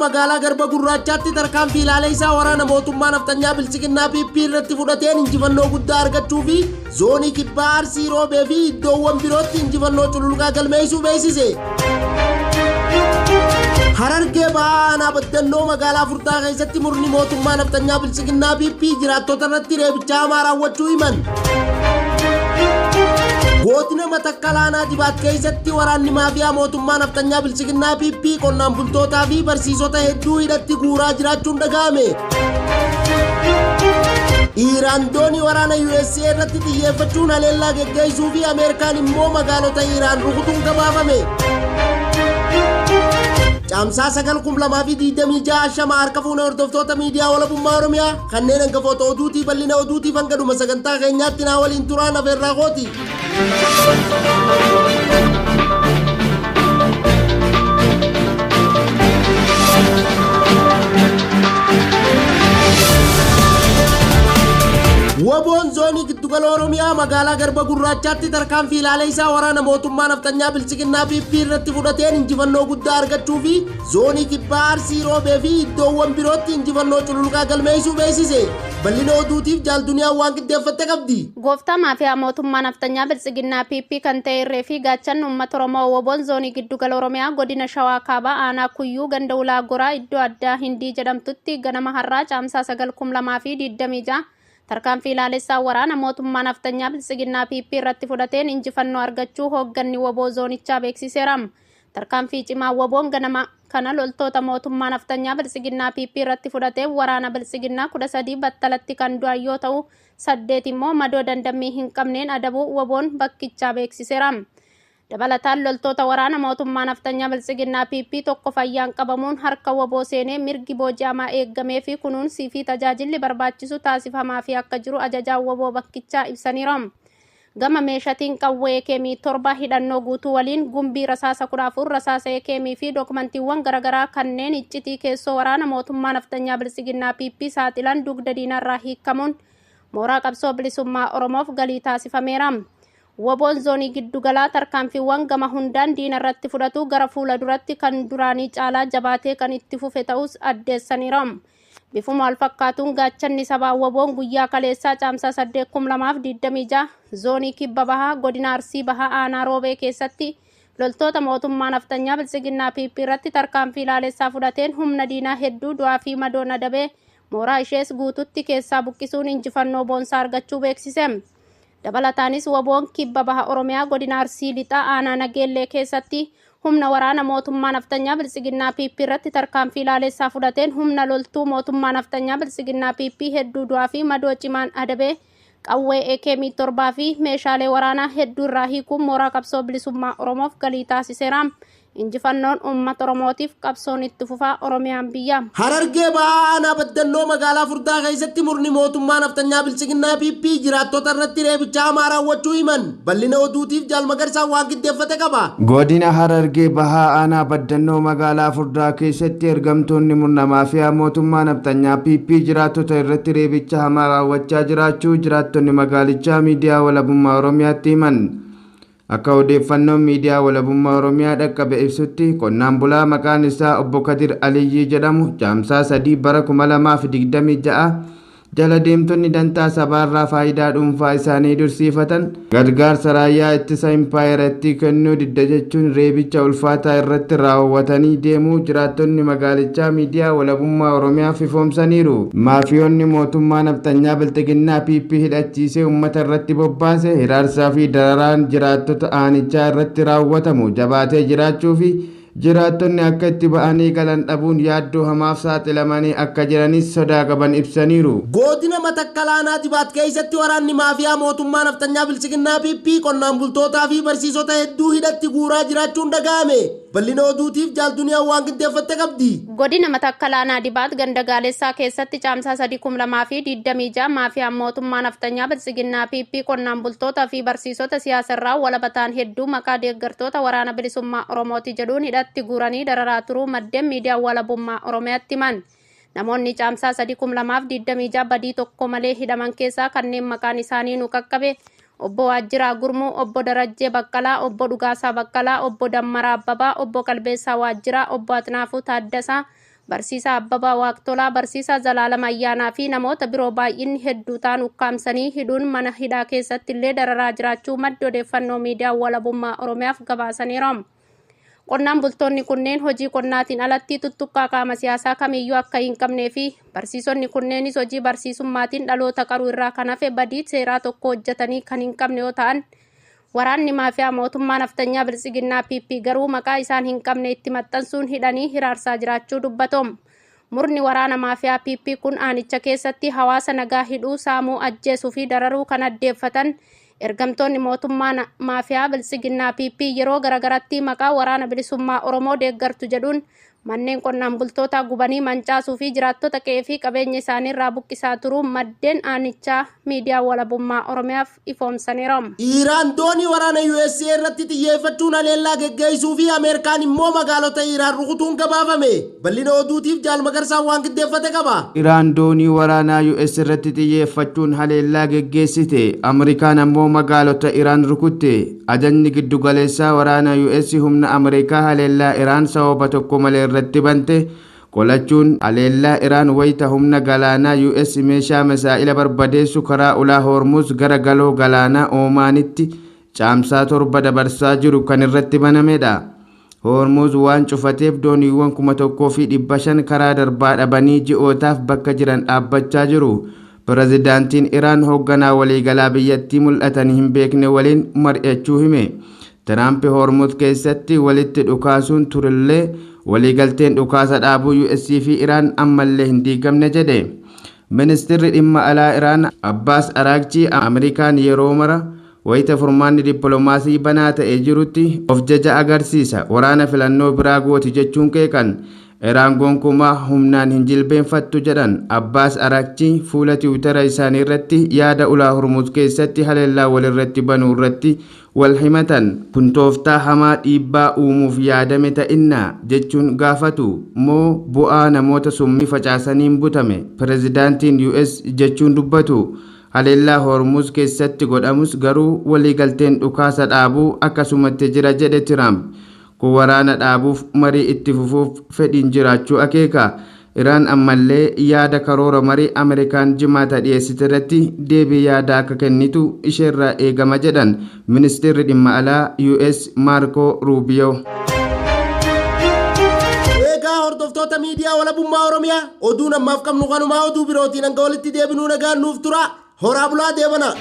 magaalaa Garba Gurraachaatti tarkaanfii ilaalee isaa waraana mootummaa naftanyaa bilchiginnaa PP irratti fudhateen injifannoo guddaa argachuu fi zoonii kibbaa Arsii Roobee fi iddoowwan birootti injifannoo cululuqaa galmeessuu beeksise. Harargee Bahaa Baddannoo magaalaa Furdaa keessatti murni mootummaa naftanyaa bilchiginnaa PP jiraattota irratti reebicha hamaa raawwachuu himan. Godina Matakkalaanaa Dibaat keessatti waraanni maafiyaa mootummaa naftanyaa bilchiginnaa PP qonnaan bultootaa fi barsiisota hedduu hidhatti guuraa jiraachuun dhaga'ame. Iraan doonii waraana USA irratti xiyyeeffachuun haleellaa geggeessuu fi Ameerikaan immoo magaalota Iraan rukutuun gabaafame. Caamsaa 9,2026 shama harka fuune hordoftoota miidiyaa walabummaa Oromiyaa kanneen hangafoota oduutii bal'ina oduutiif hanga dhuma sagantaa keenyaatti naa waliin turaan afeerraa kooti. Waboon zoonii giddugala Oromiyaa magaalaa Garba Gurraachaatti tarkaanfii ilaalee isaa waraana mootummaa naftanyaa bilchiginnaa PP irratti fudhateen injifannoo guddaa argachuu fi zoonii kibbaa Arsii Roobee fi iddoowwan birootti injifannoo cululuqaa galmeessuu beeksise. Bal'ina oduutiif jaalduniyaan waan qindeeffatte qabdi. Gooftaa maafiyaa mootummaa naftanyaa bilchiginnaa PP kan ta'e irree fi gaachanni uummata Oromoo Waboon zoonii giddugala Oromiyaa godina Shawaa Kaabaa aanaa Kuyyuu ganda Ulaa Goraa iddoo addaa Hindii jedhamtutti ganama har'aa caamsaa 9,2026 tarkaanfii ilaalessaa waraana mootummaa naftanyaa bilchiginnaa PP irratti fudhateen injifannoo argachuu hoogganni Waboo zoonichaa beeksiseera. Tarkaanfii cimaa Waboon ganama kana loltoota mootummaa naftanyaa bilchiginnaa PP irratti fudhateen waraana bilchiginnaa 13 battalatti kan du'an yoo ta'u 8 immoo madoo dandammii hin qabneen adabuu Waboon bakkichaa beeksiseera. Dabalataan loltoota waraana mootummaa naftanyaa bilchiginnaa PP tokko fayyaan qabamuun harka Waboo seenee mirgi booji'amaa eeggamee fi kunuunsii fi tajaajilli barbaachisu taasifamaa fi akka jiru ajajaan Waboo bakkichaa ibsaniiru. Gama meeshaatiin qawwee keemii 7 hidhannoo guutuu waliin gumbii rasaasa 14 rasaasa keemii fi dookumantiiwwan garaagaraa kanneen iccitii keessoo waraana mootummaa naftanyaa bilchiginnaa PP saaxilan dugda diinarraa hiikamuun mooraa qabsoo bilisummaa Oromoof galii taasifameera. Waboon zoonii giddugalaa tarkaanfiiwwan gama hundaan diina irratti fudhatu gara fuula duratti kan duraanii caalaa jabaatee kan itti fufe ta'us addeessaniiru. Bifuma wal fakkaatuun gaachanni sabaa Waboon guyyaa kaleessaa caamsaa 8,2026 zoonii kibba bahaa godina Arsii bahaa aanaa Roobee keessatti loltoota mootummaa naftanyaa bilchiginnaa PP irratti tarkaanfii ilaalessaa fudhateen humna diinaa hedduu du'aa fi madoon adabee mooraa ishees guututti keessaa buqqisuun injifannoo boonsaa argachuu beeksise. Dabalataanis Waboon kibba baha Oromiyaa godina Arsii lixaa aanaa Nageellee keessatti humna waraana mootummaa naftanyaa bilchiginnaa PP irratti tarkaanfii ilaalessaa fudhateen humna loltuu mootummaa naftanyaa bilchiginnaa PP hedduu du'aa fi madoo cimaan adabee qawwee keemii 7 fi meeshaalee waraanaa hedduu irraa hiikuun mooraa qabsoo bilisummaa Oromoof galii taasiseera. Injifannoon uummata Oromootiif qabsoon itti fufaa Oromiyaan biyya. Harargee Bahaa Baddannoo magaalaa Furdaa keessatti murni mootummaa naftanyaa bilchiginnaa PP jiraattota irratti reebicha hamaa raawwachuu himan. Bal'ina oduutiif jaalmagarsaan waan qindeeffate qaba. Godina Harargee Bahaa Baddannoo magaalaa Furdaa keessatti ergamtoonni murna maafiyaa mootummaa naftanyaa PP jiraattota irratti reebicha hamaa raawwachaa jiraachuu jiraattonni magaalichaa miidiyaa walabummaa Oromiyaatti himan. Akka odeeffannoon miidiyaa walabummaa Oromiyaa dhaqqabe ibsutti qonnaan bulaa maqaan isaa Obbo Kadir Aliyyii jedhamu caamsaa 3 bara 2026 jala deemtonni dantaa sabaarraa faayidaa dhuunfaa isaanii dursiifatan gargaarsa raayyaa ittisa impaayeratti kennuu didda jechuun reebicha ulfaataa irratti raawwatanii deemuu jiraattonni magaalichaa miidiyaa walabummaa Oromiyaaf ifoomsaniiru. Maafiyoonni mootummaa naftanyaa bilchiginnaa PP hidhachiisee uummata irratti bobbaase hiraarsaa fi dararaan jiraattota aanichaa irratti raawwatamu jabaatee jiraachuu fi jiraattonni akka itti ba'anii galan dhabuun yaaddoo hamaaf saaxilamanii akka jiranis sodaa qaban ibsaniiru. Godina Matakkalaanaa Dibaat keessatti waraanni maafiyaa mootummaa naftanyaa bilchiginnaa PP qonnaan bultootaa fi barsiisota hedduu hidhatti guuraa jiraachuun dhaga'ame. Bal'ina oduutiif jaalduniyaan waan qindeeffatte qabdi. Godina Matakkalaanaa Dibaat ganda Gaalessaa keessatti caamsaa 3,2026 maafiyaan mootummaa naftanyaa bilchiginnaa PP qonnaan bultootaa fi barsiisota siyaasarraa walabataan hedduu maqaa deeggartoota waraana bilisummaa Oromooti jedhuun hidhatti guuranii dararaa turuu maddeen miidiyaa walabummaa Oromiyaatti himan. Namoonni caamsaa 3,2026 badii tokko malee hidhaman keessaa kanneen maqaan isaanii nu qaqqabe Obbo Waajjiraa Gurmuu, Obbo Darajjee Baqqalaa, Obbo Dhugaasaa Baqqalaa, Obbo Dammaraa Abbabaa, Obbo Qalbeessaa Waajjiraa, Obbo Atnaafuu Taaddasaa, barsiisaa Abbabaa Waaqtolaa, barsiisaa Zalaalam Ayyaanaa fi namoota biroo baay'inni hedduu ta'an ukkaamsanii hidhuun mana hidhaa keessatti illee dararaa jiraachuu maddi odeeffannoo miidiyaa walabummaa Oromiyaaf gabaasaniiru. Qonnaan bultoonni kunneen hojii qonnaatiin alatti tuttuqqaa qaama siyaasaa kamiyyuu akka hin qabnee fi barsiisonni kunneenis hojii barsiisummaatiin dhaloota qaruu irraa kan hafe badii seeraa tokko hojjetanii kan hin qabne yoo ta'an, waraanni maafiyaa mootummaa naftanyaa Biltsiginnaa PP garuu maqaa isaan hin qabne itti maxxansuun hidhanii hiraarsaa jiraachuu dubbatu. Murni waraana maafiyaa PP kun aanicha keessatti hawaasa nagaa hidhuu, saamuu, ajjeesuu fi dararuu kan addeeffatan ergamtoonni mootummaa maafiyaa Biltsiginnaa PP yeroo garagaratti maqaa waraana bilisummaa Oromoo deeggartu jedhuun manneen qonnaan bultootaa gubanii mancaasuu fi jiraattota qe'ee fi qabeenya isaanii irraa buqqisaa turuu maddeen aanichaa miidiyaa walabummaa Oromiyaaf ifoomsaniiru. Iraan doonii waraana USA irratti xiyyeeffachuun haleellaa geggeessuu fi Ameerikaan immoo magaalota Iraan rukutuun gabaafame. Bal'ina oduutiif Jaal Magarsaan waan qindeeffate qaba. Iraan doonii waraanaa US irratti xiyyeeffachuun haleellaa geggeessite, Ameerikaan ammoo magaalota Iraan rukutte. Ajajni giddugaleessaa waraana US humna Ameerikaa haleellaa Iraan sababa tokko malee irratti bante qolachuun haleellaa Iraan wayita humna galaanaa US meeshaa misaa'ila barbadeessu karaa ulaa Hormuz gara galoo galaanaa Oomaanitti caamsaa 7 dabarsaa jiru kan irratti banamedha. Hormuz waan cufateef dooniiwwan 1,500 karaa darbaa dhabanii ji'ootaaf bakka jiran dhaabbachaa jiru. Pirezidaantiin Iraan hoogganaa waliigalaa biyyattii mul'atanii hin beekne waliin mari'achuu hime. Tiraamp Hormuz keessatti walitti dhukaasuun turellee waliigalteen dhukaasa dhaabuu US fi Iraan ammallee hin diigamne jedhe. Ministeerri dhimma alaa Iraan Abbaas Araghchi Ameerikaan yeroo mara wayita furmaanni dippiloomaasii banaa ta'ee jirutti of jaja agarsiisa, waraana filannoo biraa gooti jechuun qeeqan. Iraan gonkumaa humnaan hin jilbeenfattu jedhan Abbaas Araghchi fuula Tiwutara isaanii irratti yaada ulaa Hormuz keessatti haleellaa walirratti banuu irratti wal himatan. Kun tooftaa hamaa dhiibbaa uumuuf yaadame ta'inna jechuun gaafatu moo bu'aa namoota summii facaasaniin butame? Pirezidaantiin US jechuun dubbatu. Haleellaa Hormuz keessatti godhamus garuu waliigalteen dhukaasa dhaabuu akkasumatti jira jedhe Tiraamp. Kun waraana dhaabuuf marii itti fufuuf fedhiin jiraachuu akeeka. Iraan ammallee yaada karoora marii Ameerikaan jimaata dhiyeessite irratti deebii yaada akka kennitu isheerraa eegama jedhan ministeerri dhimma alaa US Marco Rubio. Eegaa hordoftoota miidiyaa walabummaa Oromiyaa oduun ammaaf qabnu kanumaa, oduu birootiin hanga walitti deebinuu nagaan nuuf tura. Horaa bulaa deebana.